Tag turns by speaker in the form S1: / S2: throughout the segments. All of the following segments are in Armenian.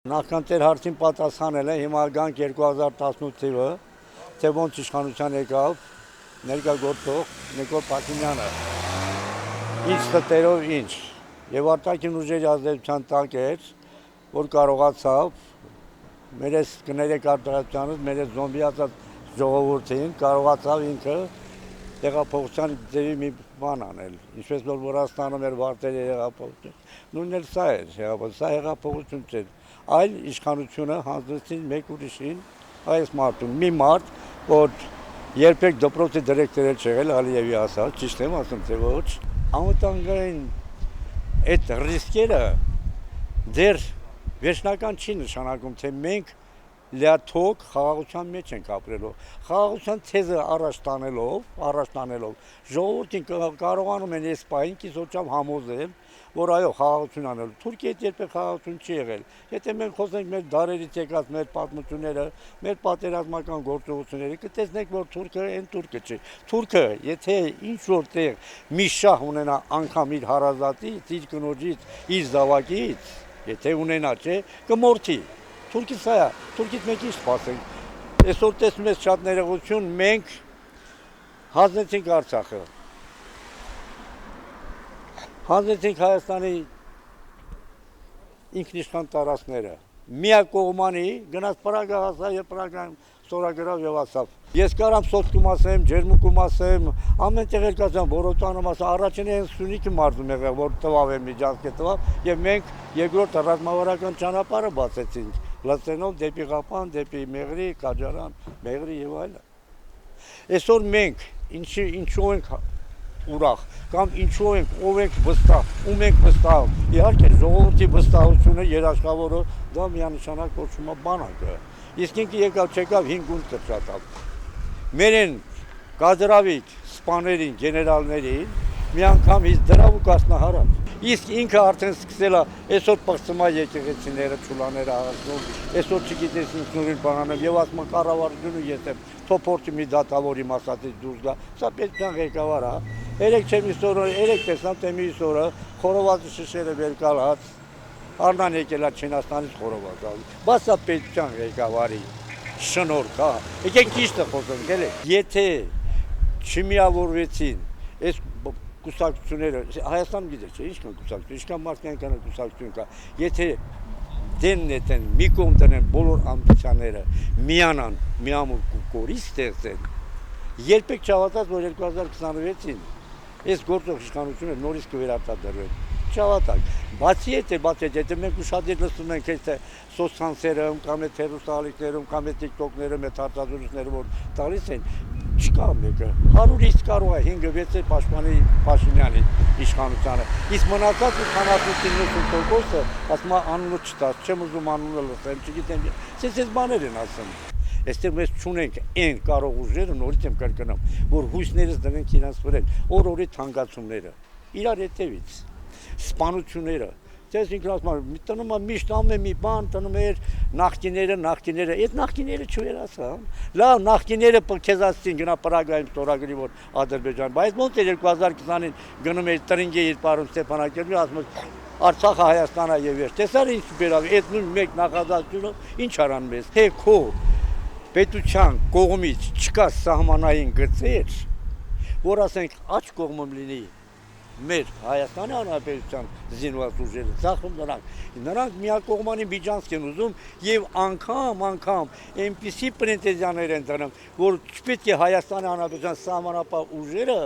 S1: Նախքան տեր հարցին պատասխանել է, հիմա գանք 2018 թիվը, թե ոնց իշխանության եկավ ներկա գործող Նիկոլ Փաշինյանը, ինչ ստերով ինչ, եւ արտաքին ուժերի ազդեցության տակ էր, որ կարողացավ մեր այս կներեք արտադրությունից, մեր այս զոմբիացած ժողովրդին կարողացավ ինքը տեղափոխության ձևի մի բան անել, ինչպես որ Վրաստանը մեր վարտերի հեղափոխություն, նույնն էլ սա էր, սա հեղափոխություն չէր, այլ իշխանությունը հանձնեցին մեկ ուրիշին, այս մարդուն, մի մարդ, որ երբեք դպրոցի դիրեկտոր չեղել, Ալիևի ասած, ճիշտ եմ ասում, թե ոչ, անվտանգային այդ ռիսկերը դեռ վերջնական չի նշանակում, թե մենք լիաթոք խաղաղության մեջ ենք ապրելով, խաղաղության թեզը առաջ տանելով, ժողովրդին կարողանում են այս պահին կիսօրչամ համոզել, որ այո, խաղաղություն անելու, Թուրքիայից երբեք խաղաղություն չի եղել, եթե մենք խոսենք մեր դարերից եկած մեր պատմությունները, մեր պատերազմական գործողությունները, կտեսնենք, որ թուրքը այն թուրքը չէ, թուրքը, եթե ինչ-որ տեղ մի շահ ունենա անգամ իր հարազատից, իր կնոջից, իր զավակից, եթե ունենա, չէ, կմորթի, թուրքի սա է, թուրքից մենք ինչ սպասենք, այսօր տեսնում ես շատ ներողություն, մենք հանձնեցինք Արցախը, հանձնեցինք Հայաստանի ինքնիշխան տարածքները, միակողմանի գնաց Պրագա հասավ եւ Պրագայում ստորագրավ եւ ասավ. Ես կարամ սոտկում ասեմ, ջերմուկում ասեմ, ամեն տեղ կասեմ, Որոտանում ասեմ, առաջինը հենց Սյունիքի մարզում եղավ, որ տվավ է միջանցք տվավ եւ մենք երկրորդ ռազմավարական ճանապարհը բացեցինք, լցնելով դեպի Ղափան, դեպի Մեղրի, Քաջարան, Մեղրի եւ այլն։ Այսօր մենք ինչու ենք ուրախ, կամ ինչու ենք, ով ենք վստահ, ում ենք վստահում։ Իհարկե ժողովրդի վստահությունը երաշխավորը դա միանշանակ կոչվում է բանակը։ Իսկ ինքը եկավ չեկավ 5 գունդ կրճատավ։ Մերեն կադրավիկ սպաներին, գեներալներին մի անգամ իսկ դրավ ու կասնահարավ։ Իսկ ինքը արդեն սկսել է այսօր պղծմա եկեղեցիները, ճուլաները հաղորդում, այսօր չգիտես ինքնուրույն բանանել եւ ասում կառավարությունը ես եմ թոփորտի մի դատավորի մասածից դուրս գա։ Սա պետքան ղեկավար է։ Երեք չէ մի սորը, երեք տեսամ թե մի սորը խորովածի շշերը վերկալած Արնան եկել է Չինաստանից խորոված։ Բայց սա պետքան ղեկավարի շնորհք է։ Եկեք ճիշտը խոսենք, էլի։ Եթե չմիավորվեցին այս կուսակցությունները, Հայաստան գիտեք, չէ, ինչքան կուսակցություն, ինչքան մարդկային կուսակցություն կա, եթե դենն էտեն, մի կողմ տնեն բոլոր ամբիցիաները, միանան, միամուր կորի ստեղծեն, երբեք չհավատաց, որ 2026-ին այս գործող իշխանությունը նորից կվերարտադրվեն, չհավատաք, բացի եթե մենք ուշադիր լսում ենք թե սոցցանցերում, կամ է հեռուստաալիքներում, կամ է TikTok-ներում, այդ հարցազրույցները, որ տալիս են, չկա մեկը, 100-ից կարող է 5-6-ը պաշտպանի Փաշինյանի իշխանությանը, իսկ մնացած 80-90%-ը ասում է անունը չտաս, չեմ ուզում անունը լսեմ, չգիտեմ, այս բաներ են ասում։ Այստեղ mēs չունենք այն կարող ուժերը, նորից եմ կրկնում, որ հույսներս դնենք իրենց վրա, օր-օրի թանկացումները, իրար հետևից, սպանությունները, Ձեզ ինքն ասում եմ, տնում եմ միշտ ամեն մի բան, տնում էր նախկիները, այդ նախկիները չվերացան, լավ նախկիները քեզ ասեցին գնա Պրագայում ստորագրի, որ Ադրբեջան, բայց ոնց էր 2020-ին գնում էր տրինգե իր պարոն Ստեփանակերտի, ասում էր Արցախը Հայաստանն է եւ վերջ, տեսար ինչ բերավ, այդ նույն մեկ նախադասությունը ինչ արան մեզ, թե քո պետության կողմից չկա սահմանային գծեր, որ ասենք աչ կողմում լինի մեր Հայաստանի Հանրապետության զինված ուժերը, ցախում նրանք միակողմանի միջանցք են ուզում եւ անգամ այնպիսի պրետենզիաներ են դնում, որ չպետք է Հայաստանի Հանրապետության սահմանապահ ուժերը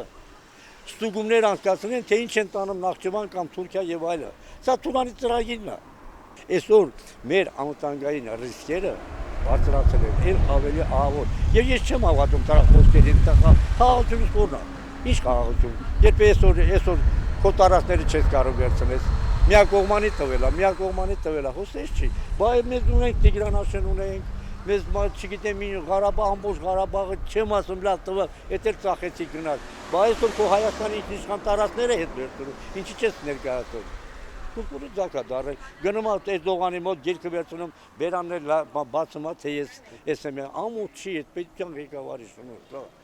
S1: ստուգումներ անցկացնեն, թե ինչ են տանում Նախճիվան կամ Թուրքիա եւ այլը։ Սա Թուրանի ծրագիրն է։ Այսօր մեր անվտանգային ռիսկերը բարձրացել են, այլ ավելի ահավոր։ Եվ ես չեմ հավատում դրա խոսքերին, խաղաղությունից կորնա։ Ինչ խաղաղություն։ Երբ այսօր քո տարածքները չես կարող վերցնել, միակողմանի տվել է, հոսես չի։ Բայց մենք ունենք Տիգրանաշեն ունենք, մեզ չգիտեմ Ղարաբաղ, ամբողջ Ղարաբաղը չեմ ասում լավ տվա, էդ էլ ծախեցի գնաց։ Բայց այսօր քո Հայաստանի ինքնիշխան տարածքները հետ վերցնում, ինչի՞ չես ներկայացնում։ Կուլտուրի ձակա դարել, գնում այդ դողանի մոտ գիրքը վերցնում, բերաններ բացում, թե ես եմ ամոթ չի, այդ պետության ղեկավարի շնորհք։